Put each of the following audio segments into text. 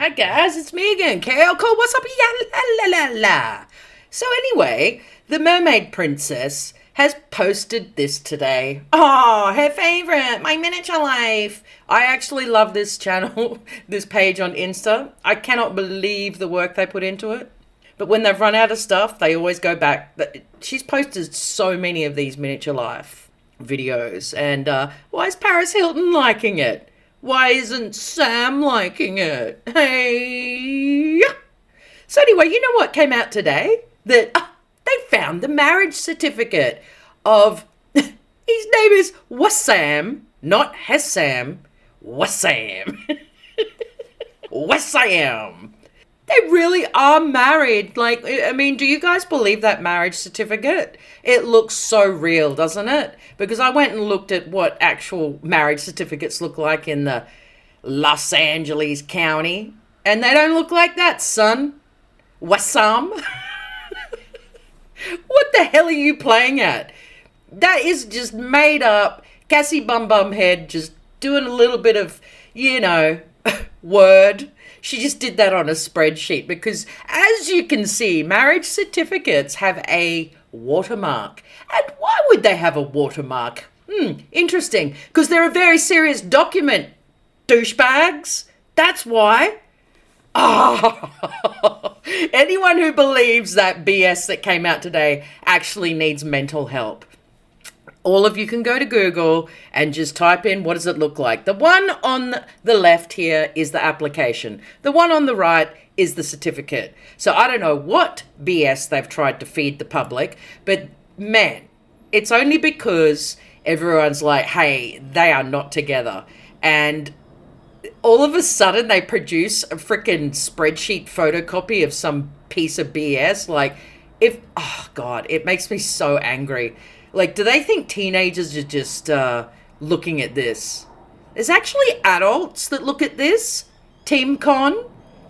Hi guys, it's me again, KOOL. What's up? Yeah, la la la la. So anyway, the mermaid princess has posted this today. Oh, her favorite, my miniature life. I actually love this channel, this page on Insta. I cannot believe the work they put into it. But when they've run out of stuff, they always go back. She's posted so many of these miniature life videos. And why is Paris Hilton liking it? Why isn't Sam liking it? Hey. So anyway, you know what came out today? That they found the marriage certificate of, his name is Wesam, not Hessam, Wesam. Wesam. They really are married. Like, I mean, do you guys believe that marriage certificate? It looks so real, doesn't it? Because I went and looked at what actual marriage certificates look like in the Los Angeles County, and they don't look like that, son. Wesam. What the hell are you playing at? That is just made up. Cassie Bum Bum Head just doing a little bit of, word. She just did that on a spreadsheet because, as you can see, marriage certificates have a watermark. And why would they have a watermark? Interesting. Because they're a very serious document, douchebags. That's why. Oh, anyone who believes that BS that came out today actually needs mental help. All of you can go to Google and just type in, what does it look like? The one on the left here is the application. The one on the right is the certificate. So I don't know what BS they've tried to feed the public, but man, it's only because everyone's like, hey, they are not together. And all of a sudden they produce a freaking spreadsheet photocopy of some piece of BS. Like, oh God, it makes me so angry. Like, do they think teenagers are just looking at this? There's actually adults that look at this. Team Con,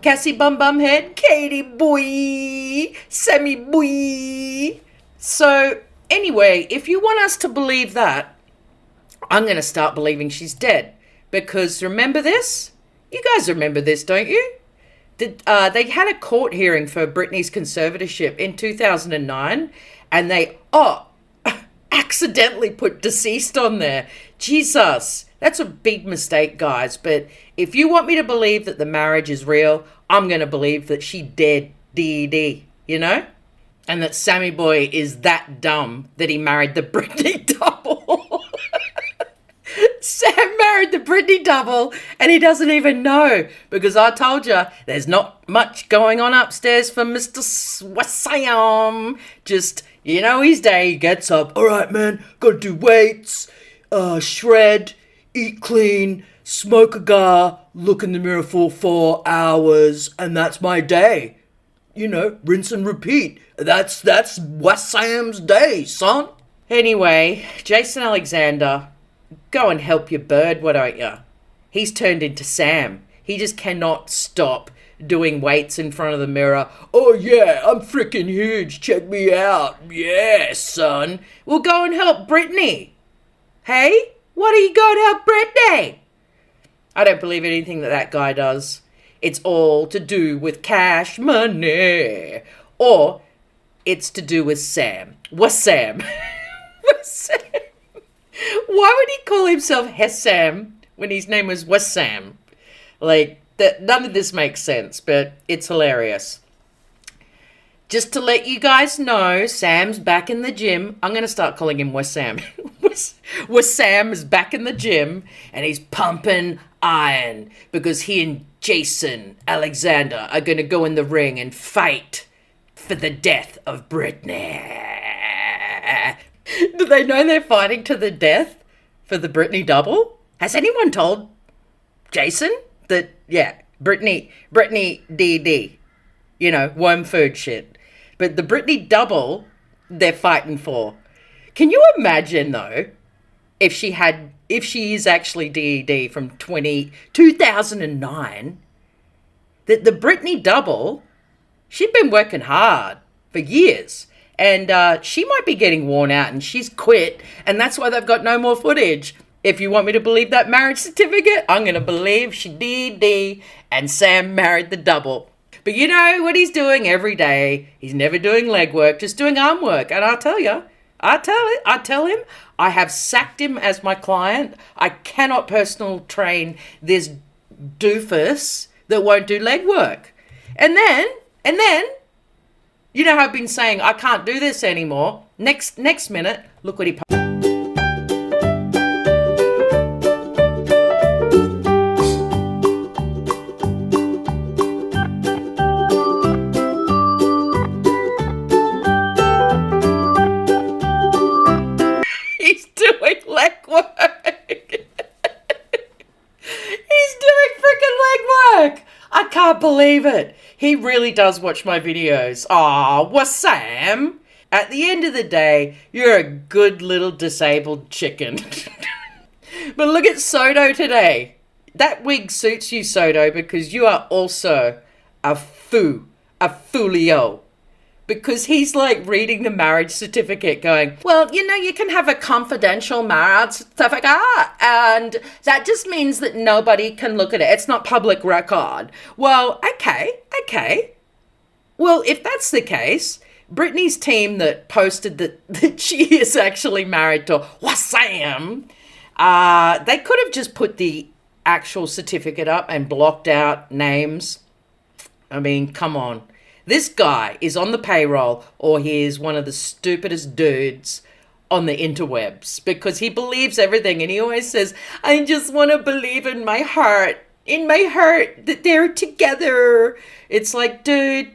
Cassie Bum Bum Head, Katie Boy, Sammy Boy. So, anyway, if you want us to believe that, I'm going to start believing she's dead. Because remember this? You guys remember this, don't you? They had a court hearing for Britney's conservatorship in 2009, and they, accidentally put deceased on there. Jesus, that's a big mistake, guys. But if you want me to believe that the marriage is real, I'm going to believe that she dead DED, And that Sammy Boy is that dumb that he married the Britney double. Sam married the Britney double and he doesn't even know, because I told you there's not much going on upstairs for Mr. Wesam. Just, his day, he gets up, all right, man, gotta do weights, shred, eat clean, smoke a cigar, look in the mirror for 4 hours, and that's my day. Rinse and repeat. That's Wesam's day, son. Anyway, Jason Alexander, go and help your bird, why don't you? He's turned into Sam. He just cannot stop doing weights in front of the mirror. Oh yeah, I'm freaking huge. Check me out. Yeah, son. Well, go and help Britney. Hey, why don't you go and help Britney? I don't believe anything that guy does. It's all to do with cash money. Or it's to do with Sam. Wesam. Wesam. Why would he call himself Hessam when his name was Wesam? Like, none of this makes sense, but it's hilarious. Just to let you guys know, Sam's back in the gym. I'm going to start calling him Wesam. Wesam is back in the gym, and he's pumping iron because he and Jason Alexander are going to go in the ring and fight for the death of Britney. Do they know they're fighting to the death for the Britney double? Has anyone told Jason that, Britney DD, worm food shit. But the Britney double, they're fighting for. Can you imagine, though, if she is actually DED from 2009, that the Britney double, she'd been working hard for years. And she might be getting worn out and she's quit. And that's why they've got no more footage. If you want me to believe that marriage certificate, I'm going to believe she did and Sam married the double. But you know what he's doing every day? He's never doing leg work, just doing arm work. And I'll tell you, I tell him, I have sacked him as my client. I cannot personal train this doofus that won't do leg work. And then, you know how I've been saying I can't do this anymore. Next minute, look what he posted. He's doing leg work. He's doing freaking leg work. I can't believe it. He really does watch my videos. Aw, Wesam. At the end of the day, you're a good little disabled chicken. But look at Soto today. That wig suits you, Soto, because you are also a foolio. Because he's like reading the marriage certificate going, well, you know, you can have a confidential marriage certificate and that just means that nobody can look at it. It's not public record. Well, okay. Well, if that's the case, Britney's team that posted that she is actually married to Wesam, they could have just put the actual certificate up and blocked out names. I mean, come on. This guy is on the payroll or he is one of the stupidest dudes on the interwebs because he believes everything and he always says, I just want to believe in my heart that they're together. It's like, dude,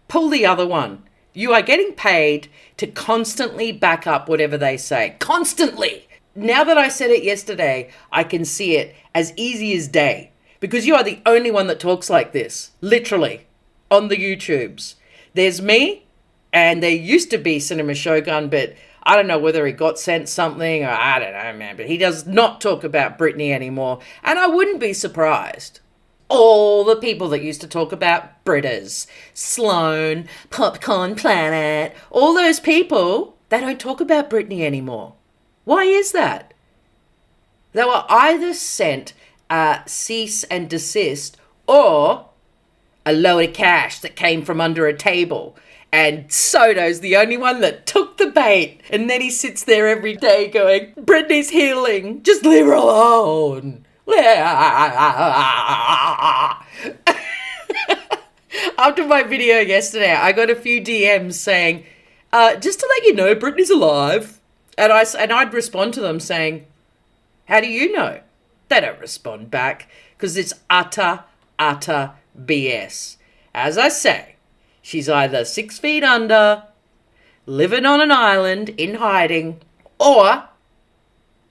pull the other one. You are getting paid to constantly back up whatever they say. Constantly. Now that I said it yesterday, I can see it as easy as day because you are the only one that talks like this. Literally. On the YouTubes. There's me, and there used to be Cinema Shogun, but I don't know whether he got sent something, or I don't know, man, but he does not talk about Britney anymore, and I wouldn't be surprised. All the people that used to talk about Britters, Sloan, Popcorn Planet, all those people, they don't talk about Britney anymore. Why is that? They were either sent cease and desist, or a load of cash that came from under a table. And Soto's the only one that took the bait. And then he sits there every day going, Britney's healing. Just leave her alone. After my video yesterday, I got a few DMs saying, just to let you know, Britney's alive. And I'd respond to them saying, how do you know? They don't respond back because it's utter BS. As I say, she's either 6 feet under, living on an island in hiding, or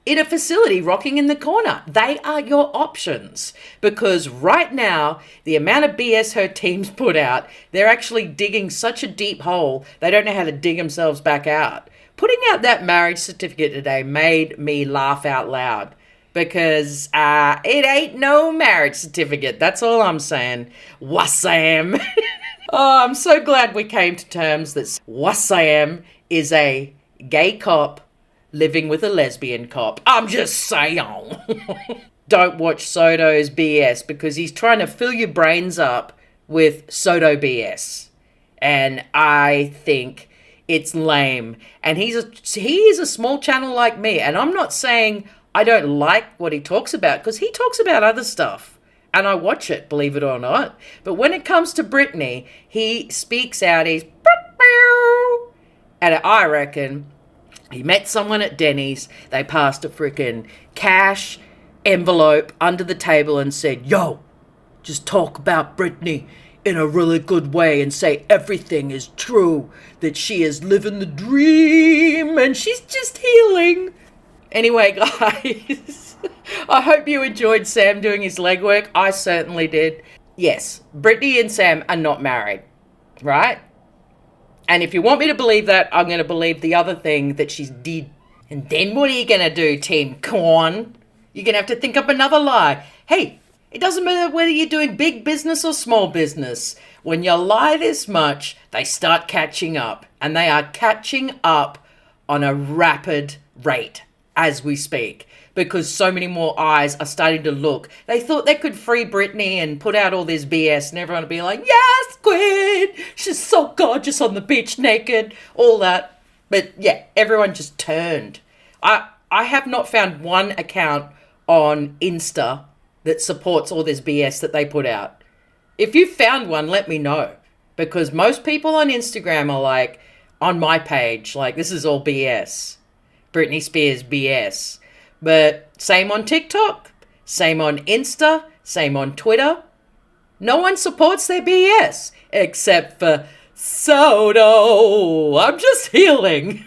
in a facility rocking in the corner. They are your options. Because right now, the amount of BS her team's put out, they're actually digging such a deep hole, they don't know how to dig themselves back out. Putting out that marriage certificate today made me laugh out loud. Because it ain't no marriage certificate. That's all I'm saying. Wesam. Oh, I'm so glad we came to terms that Wesam is a gay cop living with a lesbian cop. I'm just saying. Don't watch Soto's BS because he's trying to fill your brains up with Soto BS. And I think it's lame. And he is a small channel like me. And I'm not saying I don't like what he talks about because he talks about other stuff and I watch it, believe it or not. But when it comes to Britney, he speaks out, and I reckon he met someone at Denny's, they passed a freaking cash envelope under the table and said, yo, just talk about Britney in a really good way and say everything is true, that she is living the dream and she's just healing. Anyway, guys, I hope you enjoyed Sam doing his legwork. I certainly did. Yes, Britney and Sam are not married, right? And if you want me to believe that, I'm going to believe the other thing that she did. And then what are you going to do, Team Corn? You're going to have to think up another lie. Hey, it doesn't matter whether you're doing big business or small business. When you lie this much, they start catching up. And they are catching up on a rapid rate as we speak. because so many more eyes are starting to look. They thought they could free Britney and put out all this BS and everyone would be like, yes, Queen, she's so gorgeous on the beach naked, all that. But yeah, everyone just turned. I have not found one account on Insta that supports all this BS that they put out. If you found one, let me know. Because most people on Instagram are like, on my page, like, this is all BS. Britney Spears BS. But same on TikTok, same on Insta, same on Twitter. No one supports their BS except for Soto. I'm just healing.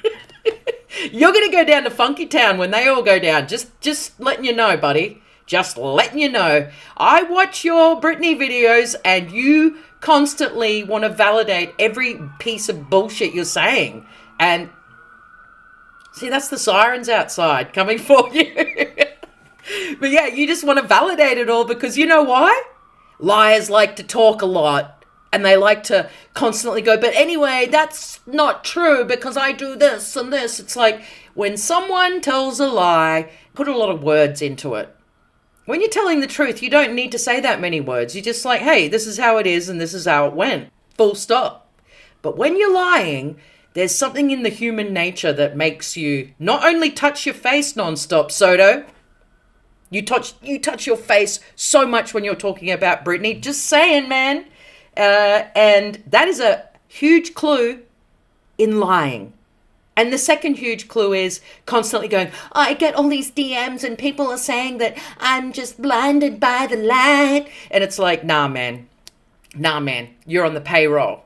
You're going to go down to Funky Town when they all go down. Just letting you know, buddy. Just letting you know. I watch your Britney videos and you constantly want to validate every piece of bullshit you're saying. And see, that's the sirens outside coming for you. But yeah, you just want to validate it all because you know why? Liars like to talk a lot. And they like to constantly go, but anyway, that's not true because I do this and this. It's like when someone tells a lie, put a lot of words into it. When you're telling the truth, you don't need to say that many words. You're just like, hey, this is how it is and this is how it went. Full stop. But when you're lying, there's something in the human nature that makes you not only touch your face nonstop, Soto. You touch your face so much when you're talking about Britney. Just saying, man. And that is a huge clue in lying. And the second huge clue is constantly going, I get all these DMs and people are saying that I'm just blinded by the light. And it's like, nah, man, you're on the payroll.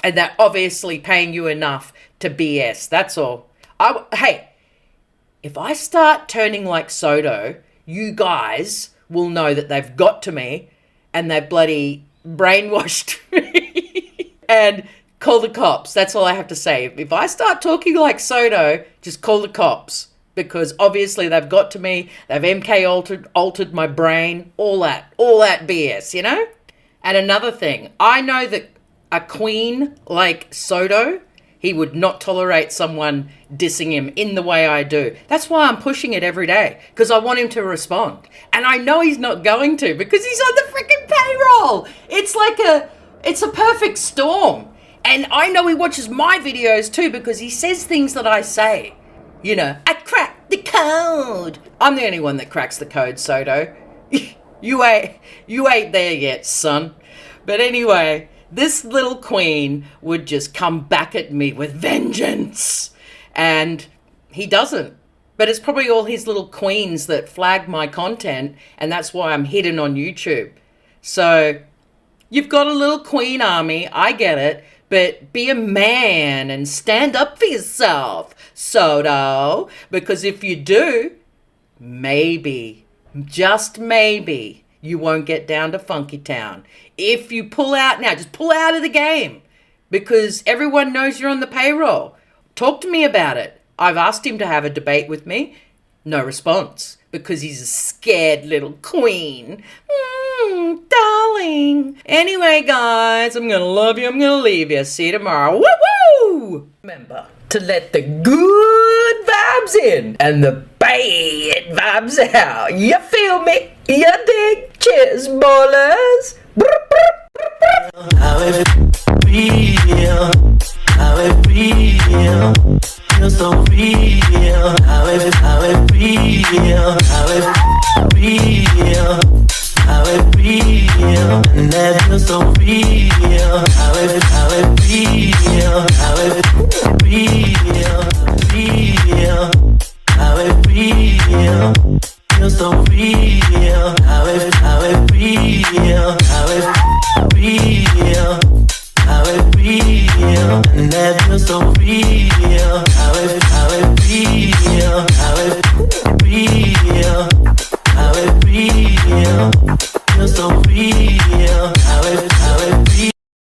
And they're obviously paying you enough to BS. That's all. Hey, if I start turning like Soto, you guys will know that they've got to me and they've bloody brainwashed me. And call the cops. That's all I have to say. If I start talking like Soto, just call the cops. Because obviously they've got to me. They've MK altered my brain. All that BS, you know? And another thing, I know that a queen like Soto, he would not tolerate someone dissing him in the way I do. That's why I'm pushing it every day, because I want him to respond. And I know he's not going to, because he's on the freaking payroll. It's a perfect storm. And I know he watches my videos too, because he says things that I say. You know, I cracked the code. I'm the only one that cracks the code, Soto. You ain't there yet, son. But anyway, this little queen would just come back at me with vengeance. And he doesn't. But it's probably all his little queens that flag my content, and that's why I'm hidden on YouTube. So, you've got a little queen army, I get it, but be a man and stand up for yourself, Soto. Because if you do, maybe, just maybe, you won't get down to Funky Town. If you pull out now, just pull out of the game. Because everyone knows you're on the payroll. Talk to me about it. I've asked him to have a debate with me. No response. Because he's a scared little queen. Darling. Anyway, guys, I'm going to love you. I'm going to leave you. See you tomorrow. Woo-woo! Remember to let the good vibes in and the bad vibes out. You feel me? You dig? Cheers, ballers. How it feel? How it feel? Feel so real. How it feel? How it feel? How it feel? And that feels so real. How it feel? How it feel?